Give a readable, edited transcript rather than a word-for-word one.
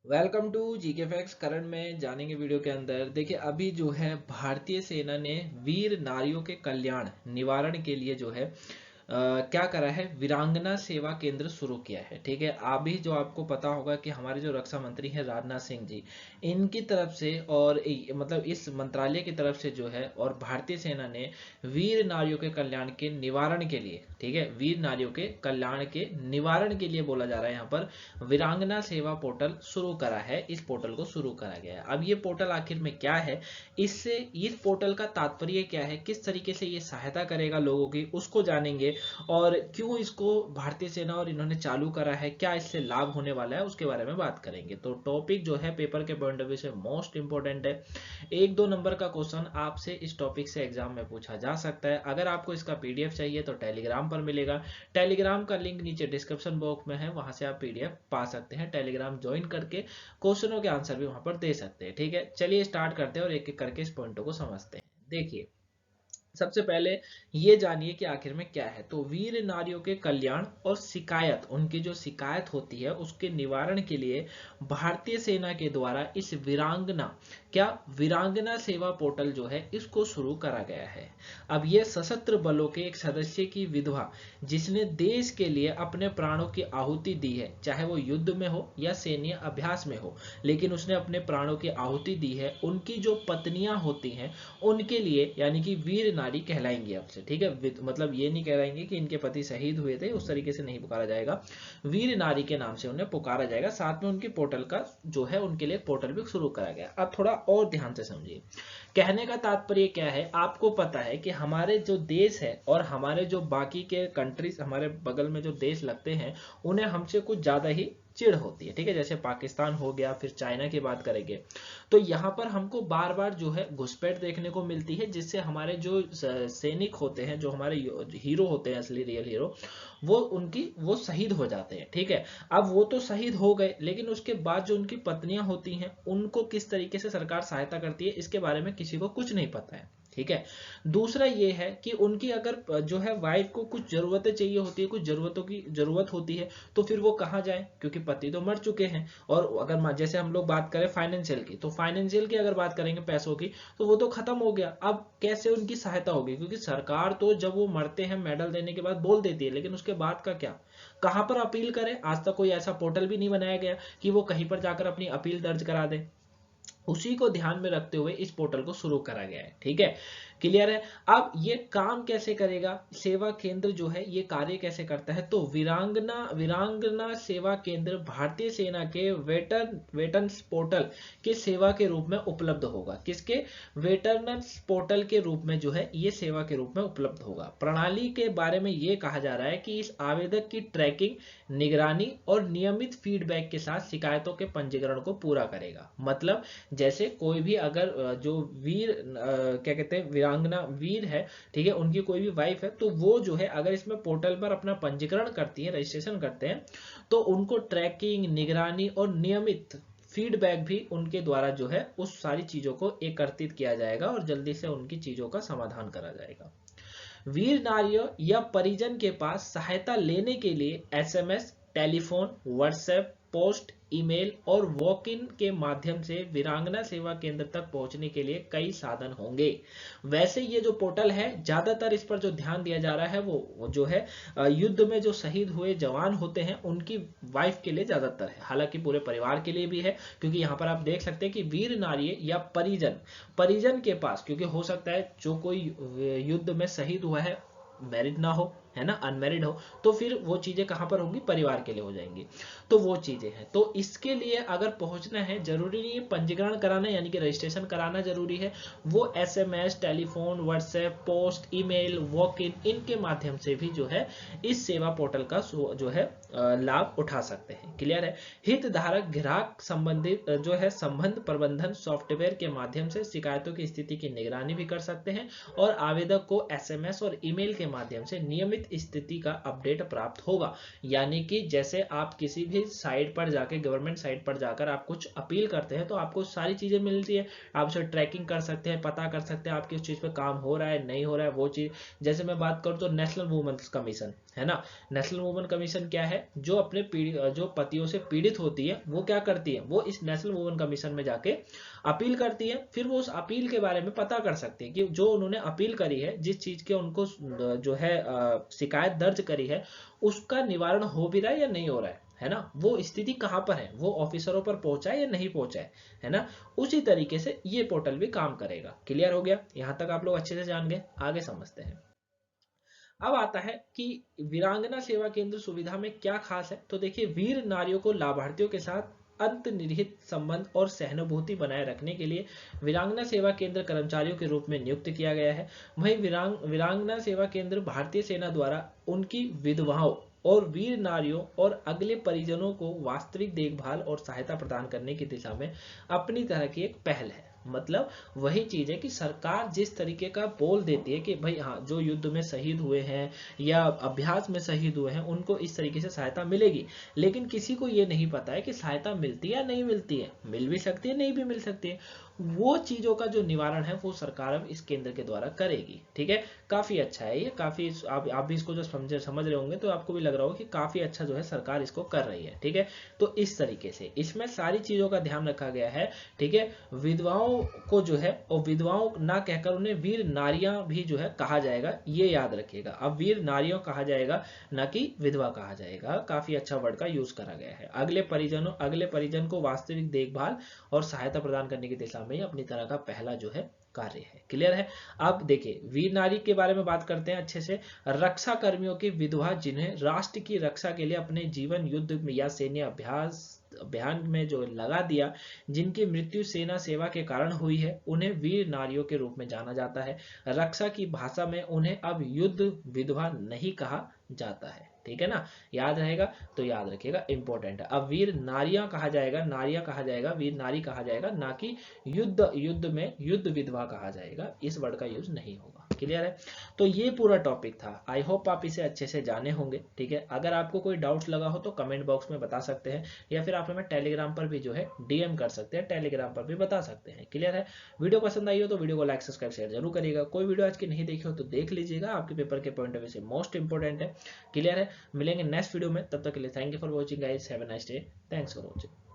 Welcome to GK facts. Current में जानेंगे video के अंदर। देखिए, अभी जो है भारतीय सेना ने वीर नारियों के कल्याण निवारण के लिए जो है क्या करा है, वीरांगना सेवा केंद्र शुरू किया है। ठीक है, अभी जो आपको पता होगा कि हमारे जो रक्षा मंत्री हैं राजनाथ सिंह जी, इनकी तरफ से और मतलब इस मंत्रालय की तरफ से जो है और भारतीय सेना ने वीर नारियों के कल्याण के निवारण के लिए, ठीक है, वीर नारियों के कल्याण के निवारण के लिए बोला जा रहा है यहाँ पर वीरांगना सेवा पोर्टल शुरू करा है। इस पोर्टल को शुरू करा गया है। अब ये पोर्टल आखिर में क्या है, इससे इस पोर्टल का तात्पर्य क्या है, किस तरीके से ये सहायता करेगा लोगों की, उसको जानेंगे। और क्यों इसको भारतीय सेना और इन्होंने चालू करा है, क्या इससे लाभ होने वाला है, उसके बारे में बात करेंगे। तो टॉपिक जो है पेपर के पॉइंट ऑफ व्यू से मोस्ट इंपोर्टेंट है। 1-2 नंबर का क्वेश्चन आपसे इस टॉपिक से एग्जाम में पूछा जा सकता है। अगर आपको इसका पीडीएफ चाहिए तो टेलीग्राम पर मिलेगा। टेलीग्राम का लिंक नीचे डिस्क्रिप्शन बॉक्स में है, वहां से आप पीडीएफ पा सकते हैं। टेलीग्राम ज्वाइन करके क्वेश्चनों के आंसर भी वहां पर दे सकते हैं। ठीक है, चलिए स्टार्ट करते हैं और एक एक करके इस पॉइंटों को समझते हैं। देखिए, सबसे पहले ये जानिए कि आखिर में क्या है। तो वीर नारियों के कल्याण और शिकायत, उनकी जो शिकायत होती है उसके निवारण के लिए भारतीय सेना के द्वारा इस वीरांगना सेवा पोर्टल जो है इसको शुरू करा गया है। अब ये सशस्त्र बलों के एक सदस्य की विधवा जिसने देश के लिए अपने प्राणों की आहुति दी है, चाहे वो युद्ध में हो या सैन्य अभ्यास में हो, लेकिन उसने अपने प्राणों की आहुति दी है, उनकी जो पत्नियां होती हैं उनके लिए यानी कि वीर नारी कहलाएंगी अब से। ठीक है, मतलब ये नहीं कहलाएंगे कि इनके पति शहीद हुए थे, उस तरीके से नहीं पुकारा जाएगा। वीर नारी के नाम से उन्हें पुकारा जाएगा। साथ में उनकी पोर्टल का जो है उनके लिए पोर्टल भी शुरू करा गया। अब थोड़ा और ध्यान से समझिए, कहने का तात्पर्य क्या है। आपको पता है कि हमारे जो देश है और हमारे जो बाकी के कंट्रीज, हमारे बगल में जो देश लगते हैं, उन्हें हमसे कुछ ज्यादा ही चिढ़ होती है। ठीक है, जैसे पाकिस्तान हो गया, फिर चाइना की बात करेंगे तो यहाँ पर हमको बार बार जो है घुसपैठ देखने को मिलती है, जिससे हमारे जो सैनिक होते हैं, जो हमारे हीरो होते हैं, असली रियल हीरो, वो शहीद हो जाते हैं। ठीक है, अब वो तो शहीद हो गए, लेकिन उसके बाद जो उनकी पत्नियां होती हैं उनको किस तरीके से सरकार सहायता करती है, इसके बारे में किसी को कुछ नहीं पता है। ठीक है, दूसरा ये है कि उनकी अगर जो है वाइफ को कुछ जरूरतें चाहिए होती है, कुछ जरूरतों की जरूरत होती है, तो फिर वो कहाँ जाए, क्योंकि पति तो मर चुके हैं। और अगर जैसे हम लोग बात करें फाइनेंशियल की, तो फाइनेंशियल की अगर बात करेंगे पैसों की, तो वो तो खत्म हो गया। अब कैसे उनकी सहायता होगी, क्योंकि सरकार तो जब वो मरते हैं मेडल देने के बाद बोल देती है, लेकिन उसके बाद का क्या, कहां पर अपील करें। आज तक कोई ऐसा पोर्टल भी नहीं बनाया गया कि वो कहीं पर जाकर अपनी अपील दर्ज करा दे। उसी को ध्यान में रखते हुए इस पोर्टल को शुरू करा गया है। ठीक है, क्लियर है। अब ये काम कैसे करेगा, सेवा केंद्र जो है ये कार्य कैसे करता है। तो वीरांगना सेवा केंद्र भारतीय सेना के वेटरन्स पोर्टल के सेवा के रूप में उपलब्ध होगा। किसके, वेटरन्स पोर्टल के रूप में जो है ये सेवा के रूप में उपलब्ध होगा। प्रणाली के बारे में ये कहा जा रहा है कि इस आवेदक की ट्रैकिंग, निगरानी और नियमित फीडबैक के साथ शिकायतों के पंजीकरण को पूरा करेगा। मतलब जैसे कोई भी अगर जो वीर क्या कहते हैं, वीरांगना वीर है, ठीक है, उनकी कोई भी वाइफ है, तो वो जो है अगर इसमें पोर्टल पर अपना पंजीकरण करती है, रजिस्ट्रेशन करते हैं, तो उनको ट्रैकिंग, निगरानी और नियमित फीडबैक भी उनके द्वारा जो है उस सारी चीजों को एकत्रित किया जाएगा और जल्दी से उनकी चीजों का समाधान करा जाएगा। वीर नारियों या परिजन के पास सहायता लेने के लिए SMS, telephone, WhatsApp, post, email और वॉक इन के माध्यम से वीरांगना सेवा केंद्र तक पहुंचने के लिए कई साधन होंगे। वैसे ये जो पोर्टल है, ज्यादातर इस पर जो ध्यान दिया जा रहा है वो जो है युद्ध में जो शहीद हुए जवान होते हैं उनकी वाइफ के लिए ज्यादातर है। हालांकि पूरे परिवार के लिए भी है, क्योंकि यहाँ पर आप देख सकते हैं कि वीर नारी या परिजन के पास, क्योंकि हो सकता है जो कोई युद्ध में शहीद हुआ है मैरिड ना हो, है ना, अनमैरिड हो, तो फिर वो चीजें कहां पर होंगी, परिवार के लिए हो जाएंगी। तो वो चीजें हैं। तो इसके लिए अगर पहुंचना है, जरूरी नहीं है पंजीकरण कराना यानी कि रजिस्ट्रेशन कराना जरूरी है। वो SMS, telephone, WhatsApp, post, email, walk in, इनके माध्यम से भी जो है इस सेवा पोर्टल का जो है लाभ उठा सकते हैं। क्लियर है। हितधारक ग्राहक संबंधित जो है संबंध प्रबंधन सॉफ्टवेयर के माध्यम से शिकायतों की स्थिति की निगरानी भी कर सकते हैं और आवेदक को एसएमएस और ईमेल के माध्यम से नियमित स्थिति का अपडेट प्राप्त होगा। यानी कि जैसे आप किसी भी साइट पर जाकर, गवर्नमेंट साइट पर जाकर आप कुछ अपील करते हैं तो आपको सारी चीजें मिलती है। आप उसे ट्रैकिंग कर सकते हैं, पता कर सकते हैं आप किस चीज पे काम हो रहा है, नहीं हो रहा है, वो चीज। जैसे मैं बात करूं तो नेशनल वुमेन्स कमीशन है ना। नेशनल वुमेन कमीशन क्या है, जो अपने जो पतियों से पीड़ित होती है वो क्या करती है, वो इस नेशनल वुमेन कमीशन में जाके अपील करती है। फिर वो उस अपील के बारे में पता कर सकती है कि जो उन्होंने अपील करी है, जिस चीज के उनको जो है शिकायत दर्ज करी है, उसका निवारण हो भी रहा है या नहीं हो रहा है ना, वो स्थिति कहाँ पर है, वो ऑफिसरों पर पहुंचा है या नहीं पहुंचा है ना। उसी तरीके से ये पोर्टल भी काम करेगा। क्लियर हो गया, यहां तक आप लोग अच्छे से जान गए, आगे समझते हैं। अब आता है कि वीरांगना सेवा केंद्र सुविधा में क्या खास है। तो देखिए, वीर नारियों को लाभार्थियों के साथ अंतर्निहित संबंध और सहानुभूति बनाए रखने के लिए वीरांगना सेवा केंद्र कर्मचारियों के रूप में नियुक्त किया गया है। वहीं वीरांगना सेवा केंद्र भारतीय सेना द्वारा उनकी विधवाओं और वीर नारियों और अगले परिजनों को वास्तविक देखभाल और सहायता प्रदान करने की दिशा में अपनी तरह की एक पहल है। मतलब वही चीज है कि सरकार जिस तरीके का बोल देती है कि भाई हाँ, जो युद्ध में शहीद हुए हैं या अभ्यास में शहीद हुए हैं उनको इस तरीके से सहायता मिलेगी, लेकिन किसी को ये नहीं पता है कि सहायता मिलती है या नहीं मिलती है, मिल भी सकती है नहीं भी मिल सकती है। वो चीजों का जो निवारण है वो सरकार अब इस केंद्र के द्वारा करेगी। ठीक है, काफी अच्छा है ये, काफी आप भी इसको जो समझ रहे होंगे तो आपको भी लग रहा होगा कि काफी अच्छा जो है सरकार इसको कर रही है। ठीक है, तो इस तरीके से इसमें सारी चीजों का ध्यान रखा गया है। ठीक है, विधवाओं को जो है, और विधवाओं ना कहकर उन्हें वीर नारियां भी जो है कहा जाएगा, ये याद रखिएगा। अब वीर नारियों कहा जाएगा, ना कि विधवा कहा जाएगा। काफी अच्छा वर्ड का यूज करा गया है। अगले परिजन को वास्तविक देखभाल और सहायता प्रदान करने की दिशा में अपनी तरह का पहला जो है कार्य है। क्लियर है। अब देखिए, वीर नारी के बारे में बात करते हैं अच्छे से। रक्षा कर्मियों की विधवा जिन्हें राष्ट्र की रक्षा के लिए अपने जीवन युद्ध में या सैन्य अभियान में जो लगा दिया, जिनकी मृत्यु सेना सेवा के कारण हुई है, उन्हें वीर नारियों के रूप में जाना जाता है। रक्षा की भाषा में उन्हें अब युद्ध विधवा नहीं कहा जाता है। ठीक है ना, याद रहेगा तो याद रखिएगा, इंपॉर्टेंट है। अब वीर नारियां कहा जाएगा, वीर नारी कहा जाएगा, ना कि युद्ध में युद्ध विधवा कहा जाएगा, इस वर्ड का यूज नहीं होगा। क्लियर है। तो ये पूरा टॉपिक था, आई होप आप इसे अच्छे से जाने होंगे। ठीक है, अगर आपको कोई डाउट्स लगा हो तो कमेंट बॉक्स में बता सकते हैं, या फिर आप हमें टेलीग्राम पर भी जो है डीएम कर सकते हैं, टेलीग्राम पर भी बता सकते हैं। क्लियर है। वीडियो पसंद आई हो तो वीडियो को लाइक सब्सक्राइब शेयर जरूर करिएगा। कोई वीडियो आज की नहीं देखी हो तो देख लीजिएगा, आपके पेपर के पॉइंट ऑफ व्यू से मोस्ट इंपोर्टेंट है। क्लियर है। मिलेंगे नेक्स्ट वीडियो में, तब तक के लिए thank you for watching guys, have a nice day, thanks for watching.